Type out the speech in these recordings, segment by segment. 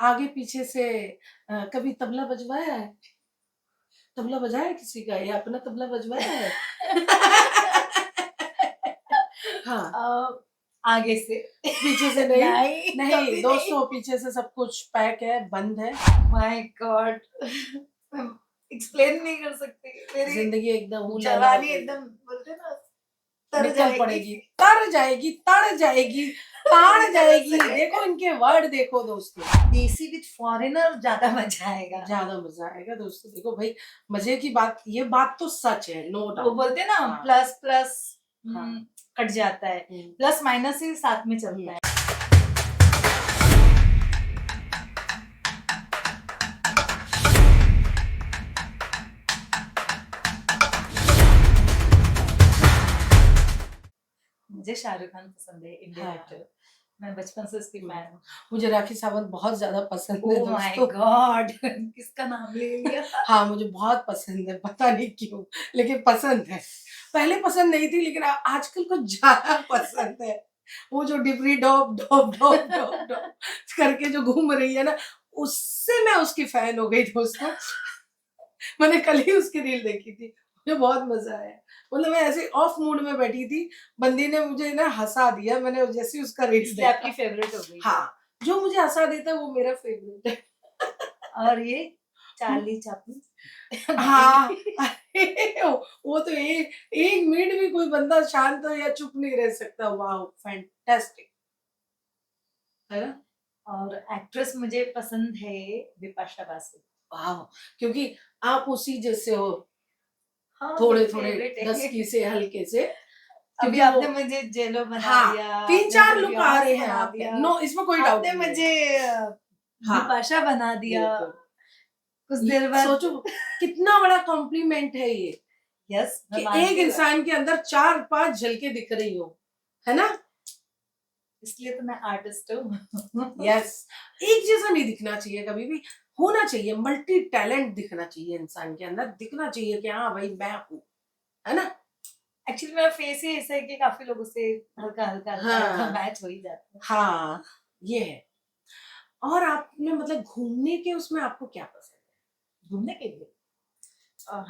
आगे पीछे से कभी तबला बजवाया है? तबला बजाया है किसी का या अपना तबला बजवाया है? हाँ, आगे से पीछे से नहीं? नहीं, नहीं, कभी दोस्तों नहीं। पीछे से सब कुछ पैक है, बंद है। माय गॉड, मैं एक्सप्लेन नहीं कर सकती। मेरी ज़िंदगी एकदम हूला-ला हो जवानी गई। एकदम बोलते हैं ना, तर निकल जाएगी। पड़ेगी, तर जाएगी, तड़ जाएगी, ताड़ इस तरह जाएगी। से देखो इनके वर्ड देखो दोस्तों। देसी विद फॉरेनर ज्यादा मजा आएगा। ज़्यादा मज़ा आएगा दोस्तों। देखो भाई, मज़े की बात, ये बात तो सच है, नो वो डाउट। बोलते हैं ना, हाँ, प्लस प्लस हाँ। कट जाता है, हुँ, प्लस माइनस ही साथ में हुँ। चलता है। मुझे शाहरुख खान पसंद है, इंडियन हाँ, एक्टर। मैं बचपन से उसकी हुँ। फैन हूँ। मुझे राखी सावंत बहुत ज़्यादा पसंद है ओह माय दोस्तों। गॉड, किसका नाम ले लिया। हाँ, मुझे बहुत पसंद है, पता नहीं क्यों, लेकिन पसंद है। पहले पसंद नहीं थी, लेकिन आजकल कुछ ज़्यादा पसंद है। वो जो डिबरी डोप, डोप, डोप, डोप, डोप करके जो घूम रही है ना, उससे मैं उसकी फैन हो गई दोस्तों। मैंने कल ही उसकी रील देखी थी, मुझे बहुत मज़ा आया। मतलब मैं ऐसे ऑफ मूड में बैठी थी, बंदी ने मुझे ना हँसा दिया, मैंने जैसे ही उसका रील्स इसलिए आपकी देखा। फेवरेट हो गई वो। हाँ, जो मुझे हँसा देता है वो मेरा फेवरेट है। और ये चार्ली चैपलिन हाँ, भाई। अरे वो तो एक मिनट भी कोई बंदा शांत या चुप नहीं रह सकता। वाओ! फैंटास्टिक, है ना? और एक्ट्रेस मुझे पसंद है बिपाशा बासु। वाओ! क्योंकि आप उसी जैसे हो, हाँ, मेरी थोड़े-थोड़े फेवरेट है। डस्की से, हल्के से, अभी क्योंकि वो आपने मुझे जेलो बना हाँ, दिया, आपने 3-4 मुझे लुक आ बियॉन्स रहे हैं बना आपके। दिया, नो, इसमें कोई डाउट आपने नहीं है। मुझे हाँ, बिपाशा बना दिया। बिल्कुल। कुछ ये देर बाद सोचो कितना बड़ा कॉम्प्लीमेंट है ये, यस, मैं कि एक मानती हूँ, इंसान के अंदर 4-5 झलकें दिख रही हो, है ना? इसलिए तो मैं आर्टिस्ट हूँ। यस, एक जैसा नहीं दिखना चाहिए कभी भी, होना चाहिए, मल्टी टैलेंट दिखना चाहिए इंसान के अंदर, दिखना चाहिए कि हाँ भाई मैं हूँ, है ना? एक्चुअली मेरा फेस ही ऐसा है कि काफी लोगों से हल्का हल्का हल्का हल्का हाँ, मैच हो ही जाता है। हाँ, ये है। और आपने मतलब घूमने के उसमें आपको क्या पसंद घूमने के लिए आह,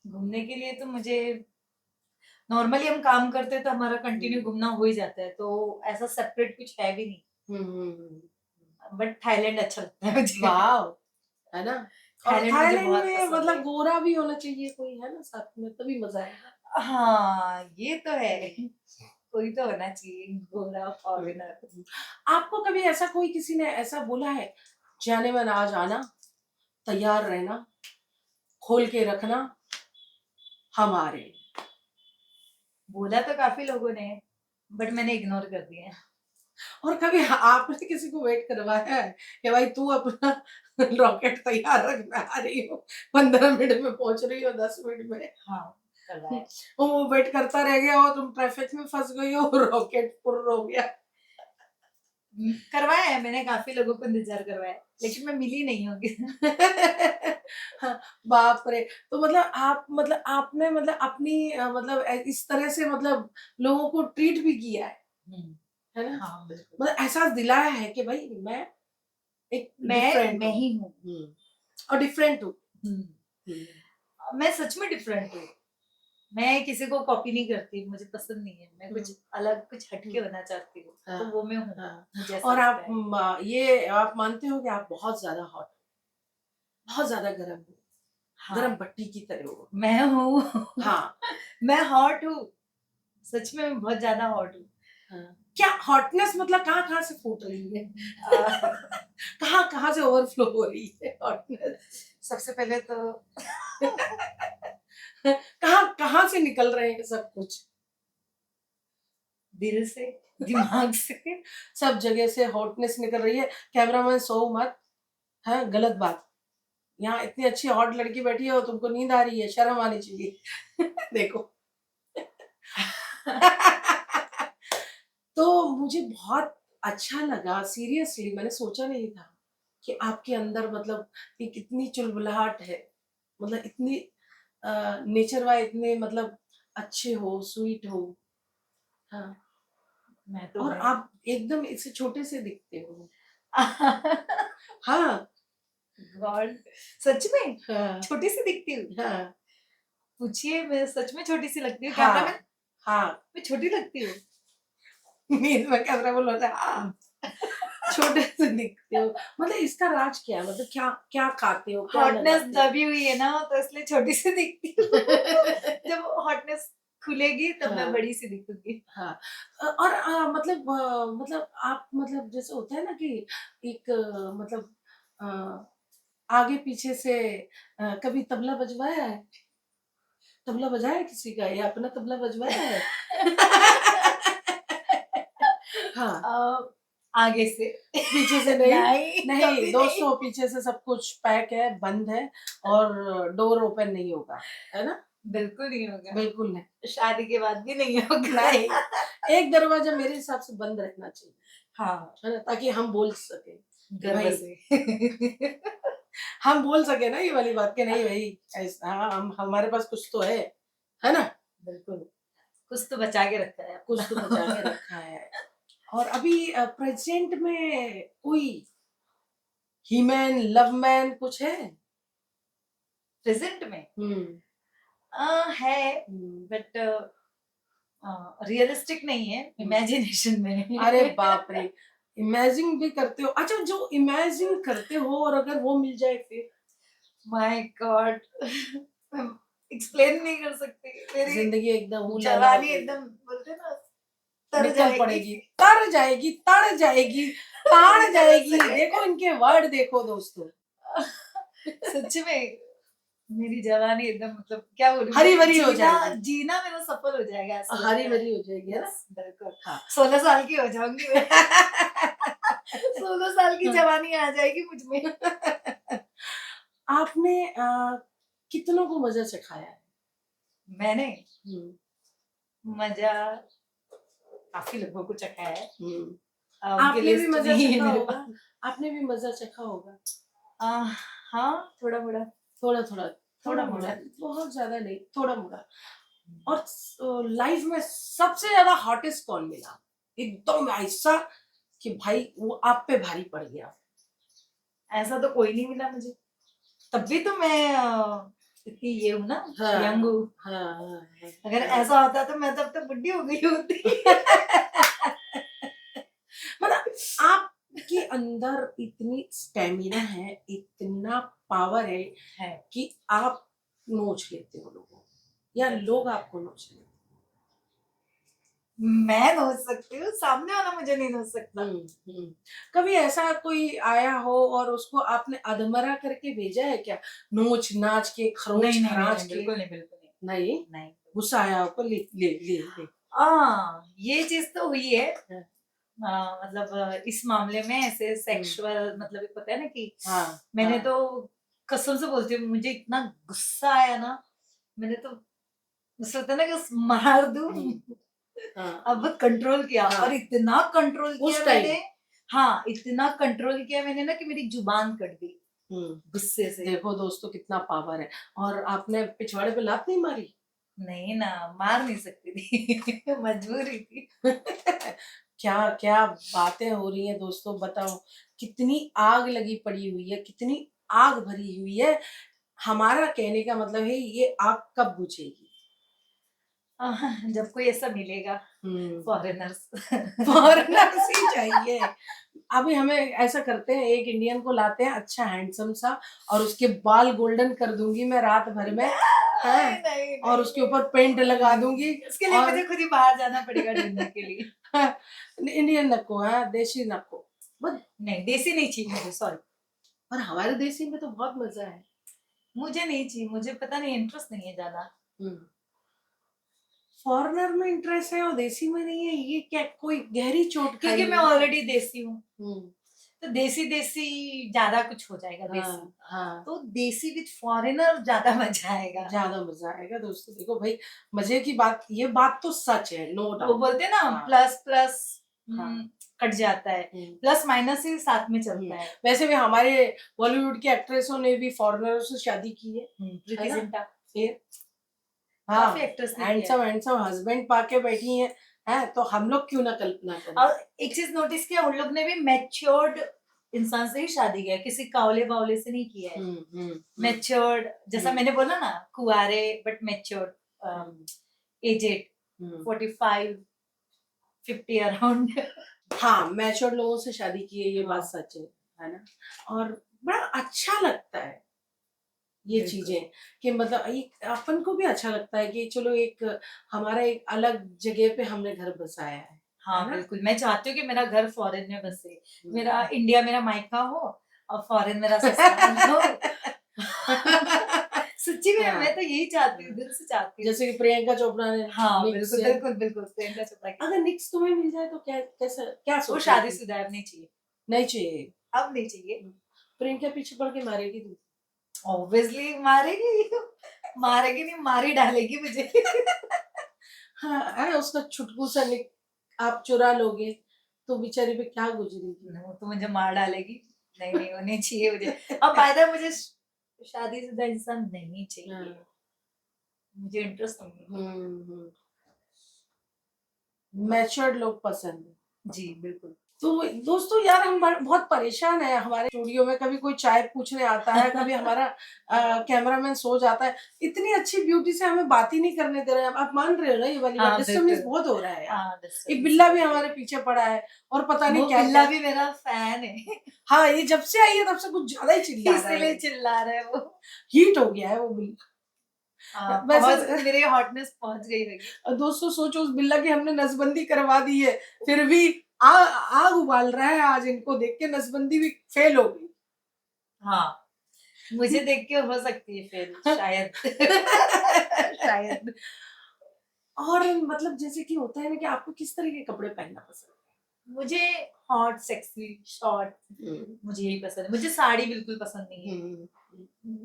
घूमने के लिए तो मुझे नॉर्मली हम काम करते हैं तो हमारा कंटिन्यू है? घूमना हो ही जाता है, तो ऐसा सेपरेट कुछ है भी नहीं। हुँ, हुँ, हुँ। बट थाईलैंड अच्छा लगता है मुझे। वाओ! है ना? और थाईलैंड मुझे थाईलैंड बहुत में पसंद मतलब है। गोरा भी होना चाहिए कोई, है ना, साथ में, तभी मज़ा आएगा। हाँ, ये तो है। हुँ, कोई तो होना चाहिए गोरा हुँ, फॉरेनर। हुँ। आपको कभी ऐसा कोई किसी ने ऐसा बोला है, जाने मन आज आना, तैयार रहना, खोल के रखना, हम आ रहे हैं। बोला तो काफी लोगों ने, बट मैंने इग्नोर कर दिया। और कभी आपने किसी को वेट करवाया है कि भाई तू अपना रॉकेट तैयार रख, मैं आ रही हूँ, 15 मिनट में पहुंच रही हो, 10 मिनट में। हाँ, करवाया। वो वेट करता रह गया हो, तुम ट्रैफिक में फंस गई हो, रॉकेट पुर हो गया। करवाया है मैंने, काफी लोगों को इंतजार करवाया है, लेकिन मैं मिली नहीं होगी। हाँ, बाप रे! तो मतलब आप, मतलब आपने मतलब अपनी मतलब इस तरह से मतलब लोगों को ट्रीट भी किया है ना? हाँ, बिल्कुल। मतलब एहसास दिलाया है कि भाई मैं एक डिफरेंट मैं हूँ। ही हूँ। हुँ, और डिफरेंट हूँ। हम्म, हुँ, मैं सच में डिफरेंट हूँ। मैं किसी को कॉपी नहीं करती, मुझे पसंद नहीं है। मैं हुँ, कुछ अलग, कुछ हुँ, हटके होना चाहती हूँ, तो हाँ, वो मैं हूँ। हाँ। मुझे ऐसा और लगता आप है। ये आप मानते हो कि आप बहुत ज़्यादा हॉट, बहुत ज़्यादा गरम हो, हाँ, गरम भट्टी की तरह हो। मैं हूँ। हाँ, मैं हॉट हूँ। सच में मैं बहुत ज्यादा हॉट हूँ। हाँ। क्या हॉटनेस मतलब कहाँ-कहाँ से फूट रही है? अ, कहाँ-कहाँ से ओवरफ्लो हो रही है हॉटनेस? सबसे पहले तो कहाँ-कहाँ से निकल रहे हैं सब कुछ? दिल से, दिमाग से। सब जगह से हॉटनेस निकल रही है। कैमरामैन सोओ मत, हैं? गलत बात। यहाँ इतनी अच्छी हॉट लड़की बैठी है और तुमको नींद आ रही है, शर्म आनी चाहिए। देखो। तो मुझे बहुत अच्छा लगा, सीरियसली मैंने सोचा नहीं था कि आपके अंदर मतलब एक इतनी चुलबुलाहट है, मतलब इतनी नेचर वाइज़ इतने मतलब अच्छे हो, स्वीट हो, हाँ, मैं तो और मैं आप एकदम इससे छोटे से दिखते हो। हाँ गॉड, सच में हाँ छोटी सी दिखती हूँ? हाँ पूछिए, मैं सच में छोटी सी लगती हूँ? हाँ कैमरामैन, हाँ मैं छोटी लगती हूँ? मीन में कैमरा बोल रहा था हाँ छोटे से दिखते हो। मतलब इसका राज क्या है, मतलब क्या क्या खाते हो, क्या हॉटनेस लगाते हो? दबी हुई है ना, तो इसलिए छोटी सी दिखती हूँ। जब हॉटनेस खुलेगी तब मैं हाँ बड़ी सी दिखूंगी। हाँ और मतलब आप मतलब जैसे होता है ना कि एक मतलब आगे पीछे से कभी तबला बजवाया है, तबला बजाया है किसी का या अपना तबला बजवाया है? हाँ अ, आगे से। पीछे से नहीं। नहीं, नहीं कभी नहीं। दोस्तों, पीछे से सब कुछ पैक है, बंद है और डोर ओपन नहीं होगा, है ना? बिल्कुल नहीं होगा। बिल्कुल नहीं। शादी के बाद भी नहीं होगा। नहीं, एक दरवाजा मेरे हिसाब से बंद रहना चाहिए, हाँ, है ना? ताकि हम बोल सकें कि गर्व भाई से। हम बोल सके ना ये वाली बात कि नहीं भाई ऐसा, हाँ हम हमारे पास कुछ तो है ना? बिल्कुल, कुछ तो बचा के रखा है कुछ तो बचा के रखा है। और अभी प्रेजेंट में कोई ही मैन लव मैन कुछ है? प्रेजेंट में। हम्म है, हम्म। बट रियलिस्टिक नहीं है, इमेजिनेशन में है। अरे बाप रे, इमेजिन भी करते हो? अच्छा, जो इमेजिन करते हो और अगर वो मिल जाए फिर? माय गॉड, एक्सप्लेन नहीं कर सकती। मेरी जिंदगी एकदम ऊलाला हो जवानी जाएगी, एकदम, बोलते हैं ना, तर निकल जाएगी। पड़ेगी, तर जाएगी, तड़ जाएगी, ताड़ मेरी तरफ जाएगी। से। देखो इनके वर्ड देखो दोस्तों, सच में मेरी जवानी एकदम, मतलब क्या बोलूं, हरी मेरी भरी हो जीना जाएगी, जीना मेरा सफल हो जाएगा, ऐसा हरी लगता है। भरी हो जाएगी, है ना? यस, बिल्कुल। हाँ 16 साल की हो जाऊंगी मैं। 16 साल की जवानी आ जाएगी मुझ में। आपने कितनों को मजा चखाया है? मैंने हम्म मजा काफी लोगों को चखाया है। हम्म। उनकी आपने भी लिस्ट मजा नहीं है चखा मेरे होगा, पास। आपने भी मजा चखा होगा। आ, हाँ, थोड़ा मोड़ा। थोड़ा थोड़ा, थोड़ा थोड़ा मोड़ा, मोड़ा। बहुत ज्यादा नहीं, थोड़ा मोड़ा। और लाइफ में सबसे ज्यादा हॉटेस्ट कौन मिला, एकदम ऐसा कि भाई वो आप पे भारी पड़ गया? ऐसा तो कोई नहीं मिला मुझे, तब भी तो मैं इतनी ये हूँ ना, हाँ यंग हूँ। हाँ हाँ अगर हाँ। ऐसा होता तो मैं तब तक बुढ़ी हो गई होती। मतलब आपके अंदर इतनी स्टेमिना है, इतना पावर है कि आप नोच लेते हो लोगों को या लोग आपको नोच लेते मैं नोच सकती हूँ, सामने वाला मुझे नहीं नोच सकता। हैं। कभी ऐसा कोई आया हो और उसको आपने अधमरा करके भेजा है क्या, नोच नाच के, खरोच नहीं नहीं खराच नहीं, के? बिल्कुल नहीं, बिल्कुल नहीं। नहीं, नहीं। गुस्सा आया आपको? ले ले ले ले। ये चीज तो हुई है। हाँ। मतलब इस मामले में ऐसे सेक्सुअल, मतलब एक होता है ना कि हाँ मैंने हाँ तो कसम से बोलती हूँ, मुझे इतना गुस्सा आया ना, मैंने तो ऐसा होता है ना कि मार दूं। हाँ अब कंट्रोल किया, हाँ। और इतना कंट्रोल किया उस टाइम मैंने। हाँ, इतना कंट्रोल किया मैंने ना कि मेरी जुबान कट गई गुस्से से। देखो दोस्तों कितना पावर है। और आपने पिछवाड़े पे लात नहीं मारी? नहीं ना, मार नहीं सकती थी। मजबूरी थी। क्या क्या बातें हो रही हैं दोस्तों, बताओ कितनी आग लगी पड़ी हुई है, कितनी आग भरी हुई है। हमारा कहने का मतलब है ये आग कब बुझेगी? जब कोई ऐसा मिलेगा, फॉरेनर्स। फॉरेनर्स ही चाहिए। अभी हमें ऐसा करते हैं, एक इंडियन को लाते हैं अच्छा हैंडसम सा, और उसके बाल गोल्डन कर दूंगी मैं रात भर में, हाँ, नहीं, नहीं, और उसके ऊपर पेंट लगा दूंगी। उसके लिए और मुझे खुद ही बाहर जाना पड़ेगा ढूंढने के लिए। इंडियन नको है, देसी नको बस। नहीं, देसी नहीं चाहिए मुझे, सॉरी। पर हमारे देसी में तो बहुत मजा है। मुझे नहीं चाहिए, मुझे पता नहीं, इंटरेस्ट नहीं है ज्यादा। फॉरेनर में इंटरेस्ट है और देसी में नहीं है, ये क्या कोई गहरी चोट खाई क्योंकि मैं है? ऑलरेडी देसी हूँ, हम्म, तो देसी देसी ज्यादा कुछ हो जाएगा देसी। हाँ हाँ, तो देसी विद फॉरेनर ज्यादा मजा आएगा। ज्यादा मजा आएगा दोस्तों। देखो भाई, मजे की बात, ये बात तो सच है, नो वो डाउट। बोलते हैं ना, हाँ प्लस प्लस हाँ। कट जाता है, प्लस माइनस ही साथ में चलता है। वैसे भी हमारे बॉलीवुड की एक्ट्रेसों ने भी फॉरेनर से शादी की है प्रीति ना? जिंटा, फिर काफी हाँ, एक्ट्रेस ने किया हैंडसम है। हैंडसम हस्बैंड पाके बैठी हैं, तो हम लोग क्यों ना कल्पना करें? और एक चीज नोटिस किया, उन लोग ने भी मैच्योर्ड इंसान से ही शादी किया है, किसी कावले बावले से नहीं किया है। हम्म। मैच्योर्ड, जैसा हम्म। मैंने बोला ना, कुआरे बट मैच्योर्ड, एजेड, 45 50 अराउंड। हाँ, मैच्योर लोगों से शादी की है, ये हाँ। बात सच है ना। और बड़ा अच्छा लगता है ये बिल्कुल। चीजें, कि मतलब एक अपन को भी अच्छा लगता है कि चलो एक हमारा एक अलग जगह पे हमने घर बसाया है हाँ ना। बिल्कुल, मैं चाहती हूँ कि मेरा घर फॉरेन में बसे, हम्म। मेरा इंडिया मेरा मायका हो और फॉरेन मेरा ससुराल हो। सच्ची में हाँ, मैं तो यही चाहती हूँ, दिल से चाहती हूँ। जैसे कि प्रियंका चोपड़ा ने हाँ निक बिल्कुल से। बिल्कुल बिल्कुल, प्रियंका चोपड़ा की। अगर निक्स तुम्हें मिल जाए तो क्या कैसा क्या वो सोचोगी? शादीशुदा है, अब नहीं चाहिए, नहीं चाहिए। अब नहीं चाहिए। प्रियंका पीछे पड़ के मारेगी तुम? ऑब्वियसली मारेगी, मारेगी नहीं, मारी डालेगी मुझे। हाँ है, उसका छुटकू सा निक आप चुरा लोगे तो बेचारी पे क्या गुजरेगी। वो तो मुझे मार डालेगी। नहीं नहीं, होनी चाहिए मुझे। अब फायदा, मुझे शादीशुदा इंसान नहीं चाहिए, हाँ। मुझे इंटरेस्ट नहीं है। हम्म। मैच्योर्ड लोग पसंद है। जी बिल्कुल। तो दोस्तों यार हम बहुत परेशान है, हमारे स्टूडियो में कभी कोई चाय पूछने आता है, कभी हमारा कैमरामैन सो जाता है, इतनी अच्छी ब्यूटी से हमें बात ही नहीं करने दे रहे हैं। आप मान रहे हो ना ये वाली बात? हाँ डिस्टर्बेंस बिल्कुल। बहुत हो रहा है यार। हाँ, एक बिल्ला भी हमारे पीछे पड़ा है और पता नहीं वो क्या बिल्ला क्या। भी मेरा फैन है, हाँ, ये जब से आई है तब से कुछ ज्यादा ही चिल्ला रहा इसीलिए है, चिल्ला रहा है वो। हीट हो गया है वो बिल्ला। पहुंच वैसे मेरे हॉटनेस पहुंच गई होगी। दोस्तों सोचो उस बिल्ला की हमने नसबंदी करवा दी है, फिर भी आग उबाल रहा है आज, इनको देख के नसबंदी भी फेल हो गई। हाँ, मुझे देख के हो सकती है फिर शायद। शायद। और मतलब जैसे कि होता है ना कि आपको किस तरह के कपड़े पहनना पसंद मुझे हॉट सेक्सी शॉर्ट, है? मुझे यही पसंद है। मुझे साड़ी बिल्कुल पसंद नहीं है,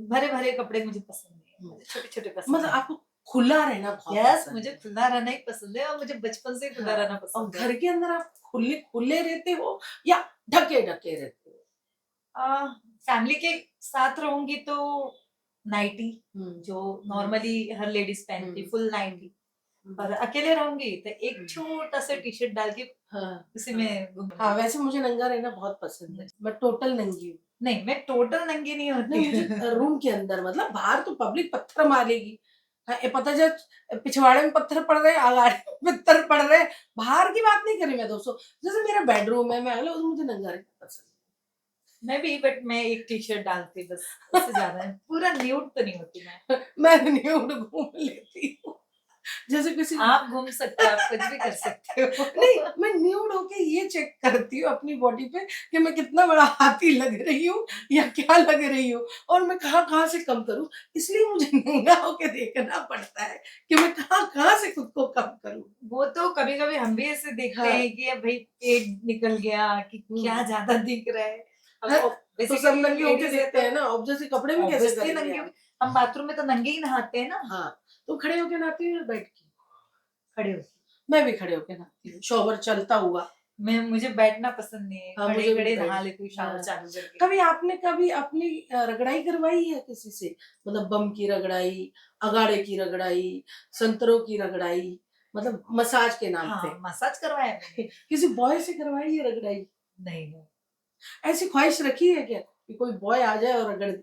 भरे भरे कपड़े मुझे पसंद नहीं है, मुझे छोटे छोटे पसंद मतलब है। आपको खुला रहना बहुत यस, पसंद मुझे है। खुला रहना ही पसंद है, और मुझे बचपन से ही खुला हाँ, रहना और पसंद है। घर के अंदर आप खुले खुले रहते हो या ढके ढके रहते हो? फैमिली के साथ रहूंगी तो नाइटी, जो नॉर्मली हर लेडीज पहनती, फुल नाइटी। और अकेले रहूंगी तो एक छोटा सा टी शर्ट डाल के हाँ उसी में घूम। हाँ, वैसे मुझे नंगा रहना बहुत पसंद है, मैं टोटल नंगी हूँ। नहीं, मैं टोटल नंगी नहीं नहीं, होती। मुझे रूम के अंदर, मतलब बाहर तो पब्लिक पत्थर मारेगी। हाँ, ये पता चल पिछवाड़े में पत्थर पड़ रहे हैं, आगाड़े में पत्थर पड़ रहे हैं, बाहर की बात नहीं करी मैं दोस्तों। जैसे मेरा बेडरूम है, मैं अगले उसमें मुझे नंगा रहना पसंद मैं भी, बट मैं एक टी शर्ट डालती बस, उससे ज्यादा नहीं। पूरा न्यूड तो नहीं होती मैं। है। मैं न्यूड घूम लेती हूँ जैसे किसी आप घूम सकते हो, आप कुछ भी कर सकते हो। नहीं, मैं न्यूड होके ये चेक करती हूँ अपनी बॉडी पे कि मैं कितना बड़ा हाथी लग रही हूँ या क्या लग रही हूँ, और मैं कहाँ कहाँ से कम करूँ। इसलिए मुझे नंगा होके देखना पड़ता है कि मैं कहाँ कहाँ से खुद को कम करूँ। वो तो कभी कभी हम भी ऐसे देखते हाँ। हैं कि अब भाई पेट निकल गया कि क्या ज्यादा दिख रहा है। है, अब तो सब नंगे होके देखते हैं ना, अब जैसे कपड़े में कैसे ऑब्वियसली करेंगे नंगे, आप? हम बाथरूम में तो नंगे ही नहाते हैं ना। हाँ, तो खड़े होके नहाती हूँ या बैठ के? खड़े हो। मैं भी खड़े होके नहाती हूँ, शॉवर चलता हुआ। मुझे बैठना पसंद नहीं है, हाँ, खड़े मुझे भी खड़े बैठ। नहा लेती हूँ शावर हाँ। चालू करके। कभी आपने कभी अपनी रगड़ाई करवाई है किसी से? मतलब बम की रगड़ाई, अगाड़े की रगड़ाई, संतरों की रगड़ाई, मतलब मसाज के नाम पे? हाँ, मसाज करवाया मैंने। किसी बॉय से करवाई है रगड़ाई? नहीं नहीं। ऐसी ख्वाहिश रखी है क्या कि कोई बॉय आ जाए और रगड़ दे?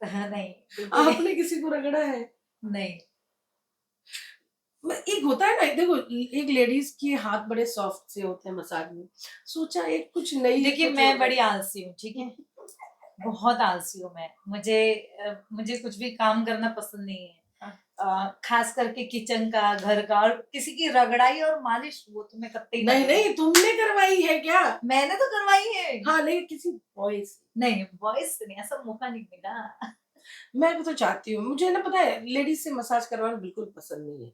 नहीं बिल्कुल नहीं। आपने किसी को रगड़ा है? नहीं। एक होता है ना, देखो एक लेडीज के हाथ बड़े सॉफ्ट से होते हैं मसाज में, सोचा एक कुछ नई देखिए, कुछ मैं हो बड़ी जाए। आलसी हूँ, ठीक है, बहुत आलसी हूँ मैं। मुझे कुछ भी काम करना पसंद नहीं है। खास करके किचन का, घर का, और किसी की रगड़ाई और मालिश, वो तो मैं कतई ना नहीं करूँ। नहीं, तुमने करवाई है क्या? मैंने तो करवाई है। हाँ, नहीं किसी बॉय से। नहीं, बॉयज से नहीं, ऐसा मौका नहीं मिला। मैं तो चाहती हूँ, मुझे ना पता है लेडीज से मसाज करवाना बिल्कुल पसंद नहीं है,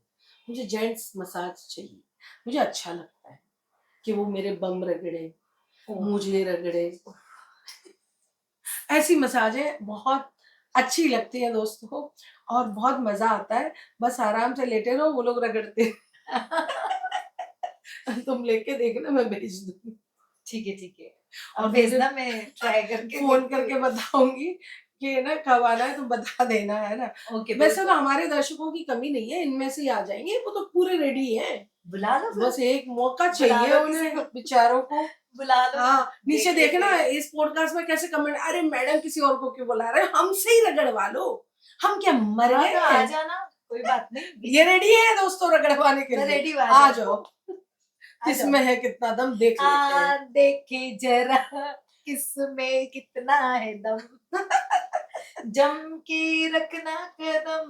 मुझे जेंट्स मसाज चाहिए। मुझे अच्छा लगता है कि वो मेरे बम रगड़े, मुझे रगड़े। ऐसी मसाजें बहुत अच्छी लगती है दोस्तों, और बहुत मजा आता है। बस आराम से लेटे रहो, वो लोग रगड़ते तुम लेके देखना, मैं भेज दूंगी। ठीक है ठीक है, और अब मुझे भेजना, मैं ट्राई करके फोन देखती करके हूँ। बताऊंगी कि ना कब आना है, तुम बता देना, है ना। ओके, वैसे तो हमारे दर्शकों की कमी नहीं है, इनमें से ही आ जाएंगे, वो तो पूरे रेडी हैं। बुला लो फिर। बस एक मौका बुला चाहिए लो किसी उन्हें को। बेचारों को। बुला लो। हाँ, नीचे देख देखना लेते हैं। इस पॉडकास्ट में कैसे कमेंट, अरे मैडम किसी और को क्यों बुला रहे हो, हमसे ही रगड़वा लो, हम क्या मर हाँ गए तो आ हैं? जाना, कोई बात नहीं। ये रेडी है दोस्तों रगड़वाने के मैं लिए? रेडी हूँ, आ जाओ, आ जाओ। किसमें है कितना दम देख लेते हैं। देखे जरा किसमें कितना है दम, जम के रखना कदम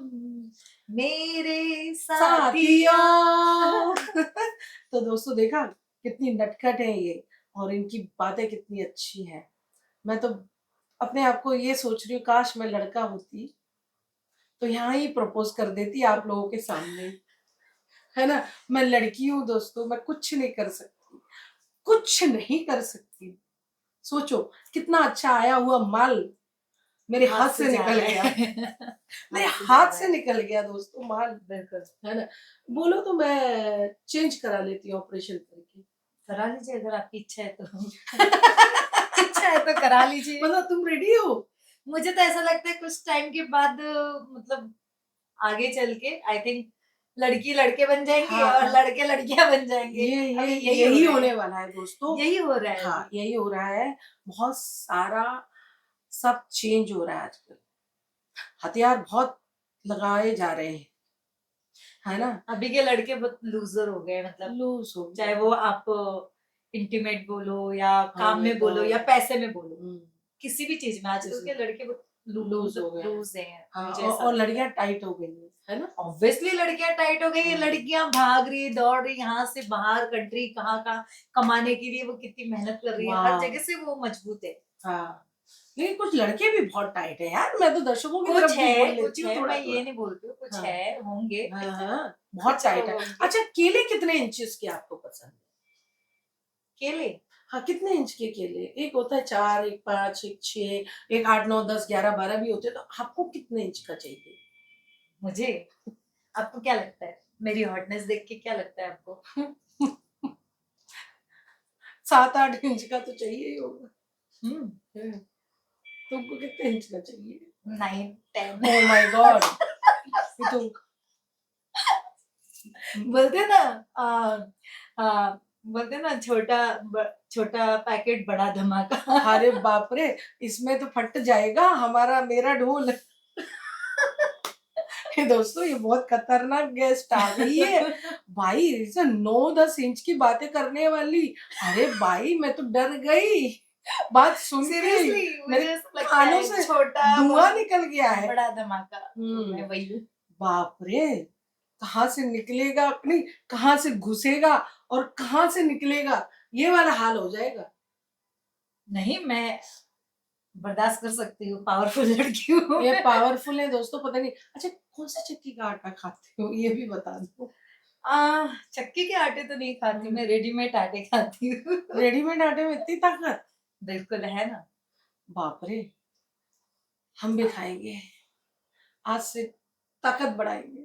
मेरे साथिया। साथियों। तो दोस्तों देखा कितनी नटखट है ये, और इनकी बातें कितनी अच्छी हैं। मैं तो अपने आप को ये सोच रही हूँ, काश मैं लड़का होती तो यहाँ ही प्रपोज कर देती आप लोगों के सामने, है ना। मैं लड़की हूँ दोस्तों, मैं कुछ नहीं कर सकती, कुछ नहीं कर सकती। सोचो कितना अच्छा आया हुआ माल मेरे हाथ से जा निकल रहा गया, है। मेरे हाथ से जा हाथ रहा से है। निकल गया दोस्तों माल, बिल्कुल। है ना। बोलो तो मैं चेंज करा लेती हूँ ऑपरेशन करके। करा लीजिए अगर आपकी इच्छा है तो। इच्छा है तो करा लीजिए। मतलब तुम रेडी हो? मुझे तो ऐसा लगता है कुछ टाइम के बाद मतलब आगे चल के आई थिंक लड़की लड़के बन जाएंगी हाँ, और हाँ। लड़के लड़कियां बन जाएंगे। अभी यही हो रहा होने है। वाला है दोस्तों। यही हो रहा है हाँ, अभी। यही हो रहा है। बहुत सारा सब चेंज हो रहा है आजकल, हथियार बहुत लगाए जा रहे हैं, है ना। अभी के लड़के बहुत लूजर हो गए, मतलब लूज हो चाहे गया। वो आप इंटीमेट बोलो या Oh काम my में बोलो या God. पैसे में बोलो, हम्म, किसी भी चीज में आजकल के लड़के बहुत लूज हो गए हैं। लूज हैं। हाँ, मुझे ऐसा और लगता है। लड़कियां टाइट हो गई हैं, है ना। ऑब्वियसली लड़कियां टाइट हो गई है, हम्म, लड़कियां भाग रही दौड़ रही यहाँ से बाहर कंट्री, कहाँ कहाँ कमाने के लिए वो कितनी मेहनत कर रही है, हर वाह। जगह से वो मजबूत है। हाँ, लेकिन कुछ लड़के भी बहुत टाइट है यार, मैं तो दर्शकों की तरफ भी बोल लेती कुछ हूँ है, थोड़ा मैं थोड़ा। ये नहीं बोलती हूँ, कुछ हाँ, है होंगे। हाँ, हाँ, बहुत कुछ टाइट लोग है। होंगे। अच्छा, केले कितने इंचेस के आपको पसंद है? केले हाँ, कितने इंच के केले? एक होता है 4, एक 5, एक 6, एक 8, 9, 10, 11, 12 भी होते हैं, तो आपको कितने इंच का चाहिए? मुझे, आपको क्या लगता है, मेरी हॉटनेस देख के क्या लगता है आपको? 7, 8 इंच का तो चाहिए ही होगा। हम्म। तुमको कितने इंच का चाहिए? 9, 10। ओह माय गॉड, ये तो बोलते ना आ, आ, बोलते ना छोटा पैकेट बड़ा धमाका। अरे बाप रे, इसमें तो फट जाएगा हमारा मेरा ढोल। ये दोस्तों ये बहुत खतरनाक गेस्ट आ गई है भाई, इसे 9-10 इंच की बातें करने वाली। अरे भाई मैं तो डर गई बात सुन के ही, सीरियसली मेरे मुझे ऐसा लगता कानों है से छोटा धुआं निकल गया है। बड़ा धमाका, तो मैं वही हूँ। बाप रे, कहाँ से निकलेगा, नहीं कहाँ से घुसेगा और कहाँ से निकलेगा, ये वाला हाल हो जाएगा। नहीं, मैं बर्दाश्त कर सकती हूँ, पावरफुल लड़की हूँ ये मैं। पावरफुल है दोस्तों, पता नहीं। अच्छा, कौन सा चक्की का आटा खाते हो ये भी बता दो। चक्की के आटे तो नहीं खाती मैं, रेडीमेड आटे खाती हूँ। रेडीमेड आटे में इतनी ताकत? बिल्कुल है ना। बाप रे, हम भी खाएंगे, आज से ताकत बढ़ाएंगे,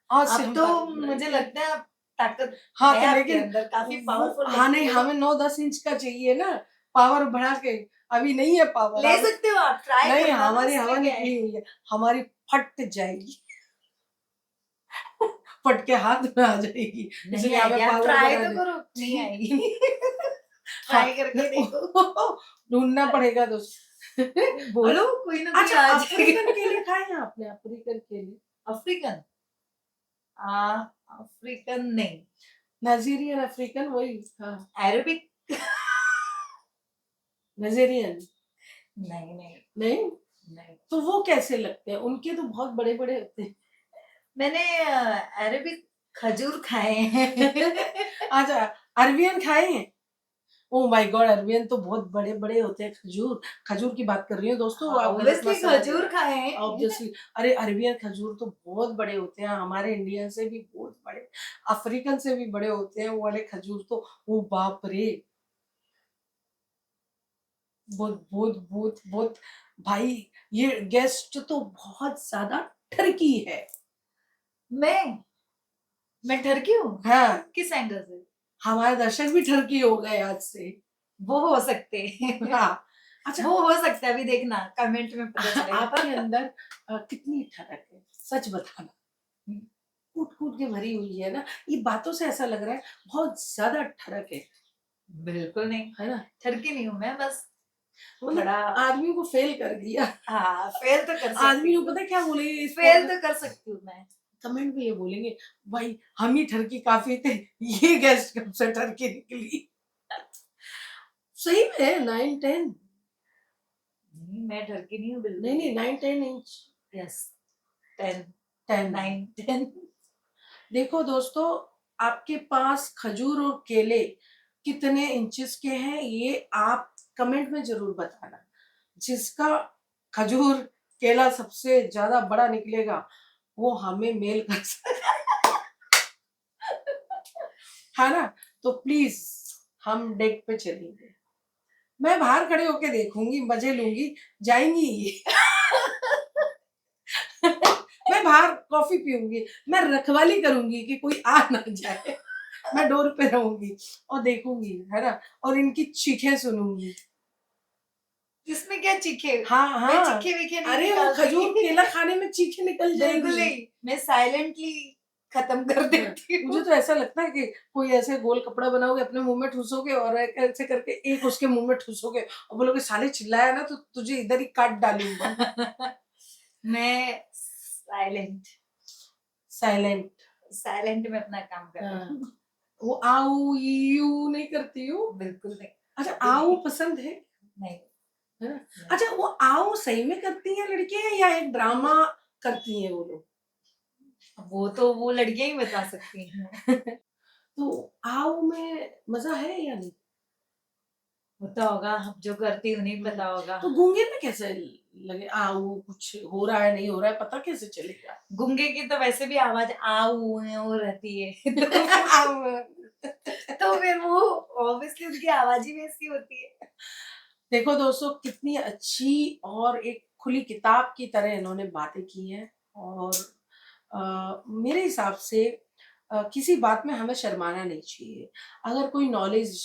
आज से अब हम तो ताकत मुझे बढ़ाएंगे। लगता है ताकत हाँ है तो आपके लेकिन अंदर, काफी पावरफुल हाँ लगती नहीं, हो। हमें 9-10 इंच का चाहिए ना, पावर बढ़ा के। अभी नहीं है पावर ले अब, सकते हो आप, ट्राई नहीं करना ना, हमारी हवा उसमें क्या है। निकली हुई है, हमारी फट जाएगी। फट के हाथ में आ जाएगी, नहीं इसलिए हमें आएगी, आप पावर ट्राई तो बढ़ाने। करो, नहीं आएगी। हाँ, ट्राई करके देखो। ढूंढना पड़ेगा दोस्त। बोलो, कोई ना कोई अच्छा, आ अफ्रीकन जाएगा। केले खाए हैं आपने? अफ्रीकन केले, अफ्रीकन, अफ्रीकन नहीं, नाइजीरियन अफ्रीकन वही। हाँ, अरेबिक। नाइजीरियन नहीं नहीं नहीं, नहीं, तो वो कैसे लगते हैं? उनके तो बहुत बड़े बड़े होते हैं। मैंने अरेबिक खजूर खाए हैं। अच्छा, अरबियन खाए हैं? ओ माय गॉड, अरबियन तो बहुत बड़े बड़े होते हैं। खजूर, खजूर की बात कर रही हूँ दोस्तों, हाँ, आप गलत ऑब्वियसली मत समझिएगा। खजूर खाए हैं। ऑब्वियसली, अरे अरबियन खजूर तो बहुत बड़े होते हैं, हमारे इंडियन से भी बहुत बड़े, अफ्रीकन से भी बड़े होते हैं वो वाले खजूर तो। ओ बाप रे, बहुत बहुत बहुत बहुत भाई, ये गेस्ट तो बहुत ज्यादा ठरकी है। मैं मैं ठरकी हूँ, हाँ, किस एंगल से? हमारे दर्शक भी ठरकी हो गए आज से। वो हो सकते हैं। हाँ, अच्छा, वो हो सकता है, अभी देखना कमेंट में पता आपके चलेगा। अंदर कितनी ठरक है, सच बताना। कूट कूट के भरी हुई है ना, ये बातों से ऐसा लग रहा है बहुत ज्यादा ठरक है। बिल्कुल नहीं, है ना? ठरकी नहीं हूँ मैं, बस मतलब थोड़ा आदमी को फेल कर दिया। हाँ, फेल तो कर आदमी सकती को हूँ, पता है क्या बोलेंगे इस फेल तो कर सकती हूँ मैं। कमेंट में ये बोलेंगे, भाई हम ही ठरकी काफी थे, ये गेस्ट कब से ठरकी निकली। सही में 9-10 नहीं, मैं ठरकी नहीं हूँ बिल्कुल। नहीं नहीं 9-10 इंच यस, 10, 10 9, 10। देखो दोस्तों, आपके पास खजूर और केले कितने इंचेस के हैं ये आप कमेंट में जरूर बताना। जिसका खजूर केला सबसे ज्यादा बड़ा निकलेगा वो हमें मेल कर सकता है ना। तो प्लीज हम डेट पे चलेंगे, मैं बाहर खड़े होके देखूंगी, मजे लूंगी, जाएंगी ये। मैं बाहर कॉफी पीऊंगी, मैं रखवाली करूंगी कि कोई आ ना जाए। मैं डोर पे रहूंगी और देखूंगी, है ना, और इनकी चीखें सुनूंगी। इसमें क्या चीखे? हाँ मैं हाँ, चीखे वीखे नहीं अरे वो निकालती। खजूर केला खाने में चीखें निकल बिल्कुल जाएंगी। नहीं, मैं साइलेंटली खत्म कर देती मुझे हूँ। तो ऐसा लगता है कि कोई ऐसे गोल कपड़ा बनाओगे, अपने मुंह में ठूसोगे और ऐसे करके एक उसके मुंह में ठूसोगे और बोलोगे साले चिल्लाया ना तो तुझे इधर ही काट डालूंगा। मैं साइलेंट साइलेंट। साइलेंट में अपना काम कर रही हूँ। वो आऊ यू नहीं करती हूँ। बिल्कुल नहीं, अच्छा कभी आऊ नहीं। पसंद है नहीं, है ना? नहीं। अच्छा वो आओ सही में करती हैं लड़कियां या एक ड्रामा करती हैं वो लोग? वो तो वो लड़कियां ही बता सकती हैं। तो आओ में मजा है या नहीं? होता होगा, अब जो करती उन्हें पता होगा। तो गूंगे में कैसे लगे आओ, कुछ हो रहा है नहीं हो रहा है पता कैसे चलेगा? गुंगे की तो वैसे भी आवाज आऊ वो रहती है। आओ। तो फिर वो ऑब्वियसली उनकी आवाज ही वैसी होती है। देखो दोस्तों कितनी अच्छी और एक खुली किताब की तरह इन्होंने बातें की हैं। और मेरे हिसाब से किसी बात में हमें शर्माना नहीं चाहिए। अगर कोई नॉलेज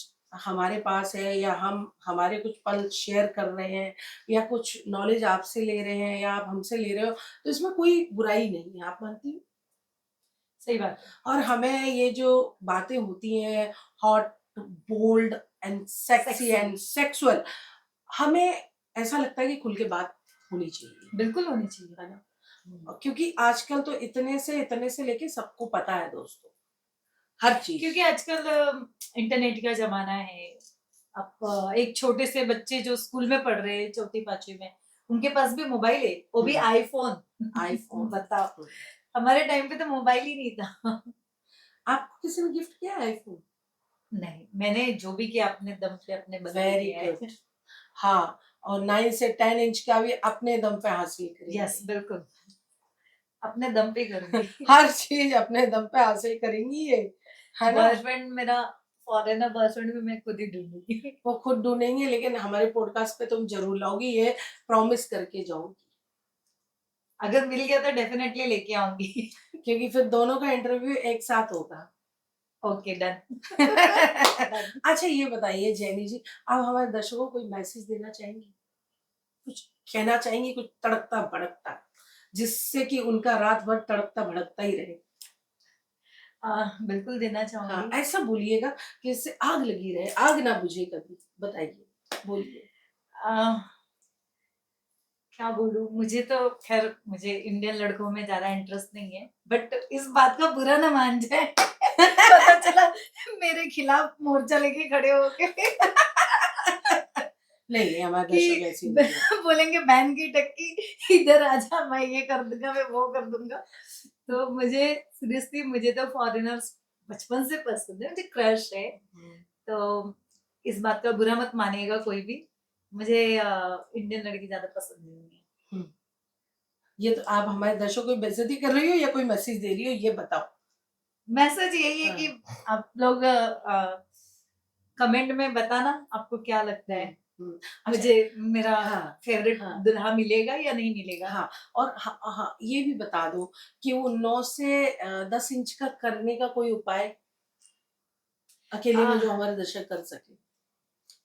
हमारे पास है या हम हमारे कुछ पल शेयर कर रहे हैं या कुछ नॉलेज आपसे ले रहे हैं या आप हमसे ले रहे हो तो इसमें कोई बुराई नहीं है, आप मानती हो? सही बात है। और हमें ये जो बातें होती हैं hot, bold and sexy Sexy। And sexual, हमें ऐसा लगता है कि खुल के बात होनी चाहिए, बिल्कुल होनी चाहिए। है ना? क्योंकि आजकल तो इतने से लेके सबको पता है दोस्तों, हर चीज। क्योंकि आजकल इंटरनेट का जमाना है। अब एक छोटे से बच्चे जो स्कूल में पढ़ रहे हैं, चौथी पांचवी में, उनके पास भी मोबाइल है, वो भी आईफोन। आईफोन। बताओ, हमारे टाइम पे तो मोबाइल ही नहीं था। आपको किसी ने गिफ्ट किया आईफोन? नहीं, मैंने जो भी किया अपने दम पे, अपने बल पे वेरी किया है। गुड। हाँ, और 9 से 10 इंच का भी अपने दम पे हासिल करेंगे। यस, बिल्कुल अपने दम पे करूंगी। हर चीज अपने दम पे हासिल करेंगी ये, है ना? बॉयफ्रेंड मेरा फॉरेनर बॉयफ्रेंड भी मैं खुद ही ढूंढूंगी। वो खुद ढूंढेंगे लेकिन हमारे पॉडकास्ट पे तुम जरूर लाओगी, ये प्रॉमिस करके जाओगी। अगर मिल गया तो डेफिनेटली लेके आऊंगी। क्योंकि फिर दोनों का इंटरव्यू एक साथ होगा। Okay, done. अच्छा ये बताइए जैनी जी, आप हमारे दर्शकों को कोई मैसेज देना चाहेंगी, कुछ कहना चाहेंगी, कुछ तड़कता भड़कता, जिससे कि उनका रात भर तड़कता भड़कता ही रहे? बिल्कुल देना हाँ चाहूंगी। ऐसा बोलिएगा कि इससे आग लगी रहे, आग ना बुझे कभी। बताइए, बोलिए। आ, क्या बोलूं, मुझे तो खैर मुझे इंडियन लड़कों में ज्यादा इंटरेस्ट नहीं है, बट इस बात का बुरा ना मान जाए। पता चला मेरे खिलाफ मोर्चा लेके खड़े होके नहीं हमारे कि दर्शक ऐसी नहीं है। बोलेंगे बहन की टक्की इधर आजा, मैं ये कर दूंगा, मैं वो कर दूंगा। तो मुझे सीरियसली, मुझे तो फॉरेनर्स बचपन से पसंद है, मुझे क्रश है। तो इस बात का बुरा मत मानिएगा कोई भी, मुझे इंडियन लड़की ज्यादा पसंद नहीं है। हम्म, ये तो आप हमारे दर्शकों की बेइज्जती कर रही हो या कोई मैसेज दे रही हो, ये बताओ। मैसेज यही है कि आप लोग कमेंट में बताना आपको क्या लगता है, अच्छा, मुझे मेरा हाँ फेवरेट हाँ दुल्हा मिलेगा या नहीं मिलेगा। हाँ, और हाँ, हाँ ये भी बता दो कि वो 9 से 10 इंच का करने का कोई उपाय अकेले में जो आह, हमारे दर्शक कर सके,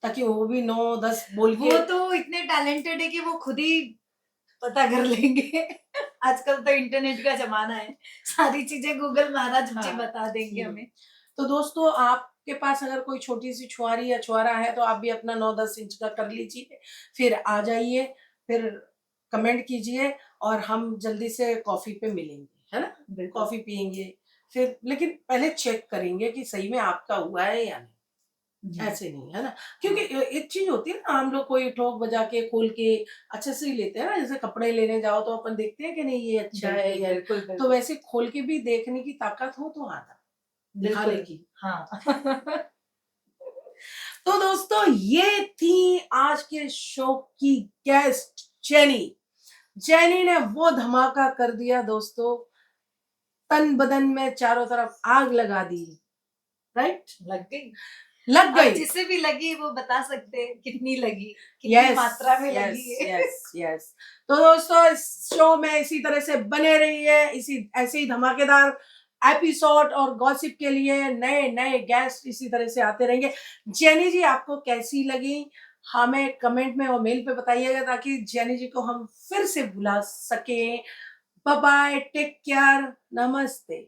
ताकि वो भी 9-10 बोल के। वो तो इतने टैलेंटेड है कि वो खुद ही पता कर लेंगे। आजकल तो इंटरनेट का जमाना है, सारी चीजें गूगल महाराज जी हाँ, बता देंगे हमें। तो दोस्तों आपके आपके पास अगर कोई छोटी सी छुआरी या छुआरा है तो आप भी अपना 9-10 इंच का कर लीजिए, फिर आ जाइए, फिर कमेंट कीजिए और हम जल्दी से कॉफी पे मिलेंगे, है ना? बिल्कुल। कॉफी पियेंगे, फिर लेकिन पहले चेक करेंगे कि सही में आपका हुआ है या नहीं। जी। ऐसे नहीं, है ना? क्योंकि एक चीज़ होती है ना, हम लोग कोई ठोक बजा के खोल के अच्छे से ही लेते हैं ना, जैसे कपड़े लेने जाओ तो अपन देखते हैं कि नहीं ये अच्छा है बिल्कुल, या, बिल्कुल, तो बिल्कुल। वैसे खोल के भी देखने की ताकत हो तो आता, दिखाने बिल्कुल, की। हाँ। तो दोस्तों ये थी आज के शो की गेस्ट जेनी। जेनी ने वो धमाका कर दिया दोस्तों, तन बदन में चारों तरफ आग लगा दी, राइट? लग गई। लग अब गई। जिसे भी लगी वो बता सकते हैं कितनी लगी, कितनी यस, मात्रा में यस, लगी है। Yes, yes. तो दोस्तों इस शो में इसी तरह से बने रहिए, इसी ऐसे ही धमाकेदार एपिसोड और गॉसिप के लिए नए नए गेस्ट इसी तरह से आते रहेंगे। जेनी जी आपको कैसी लगी हमें कमेंट में और मेल पे बताइएगा, ताकि जेनी जी को हम फिर से बुला सकें। बाय बाय, टेक केयर, नमस्ते।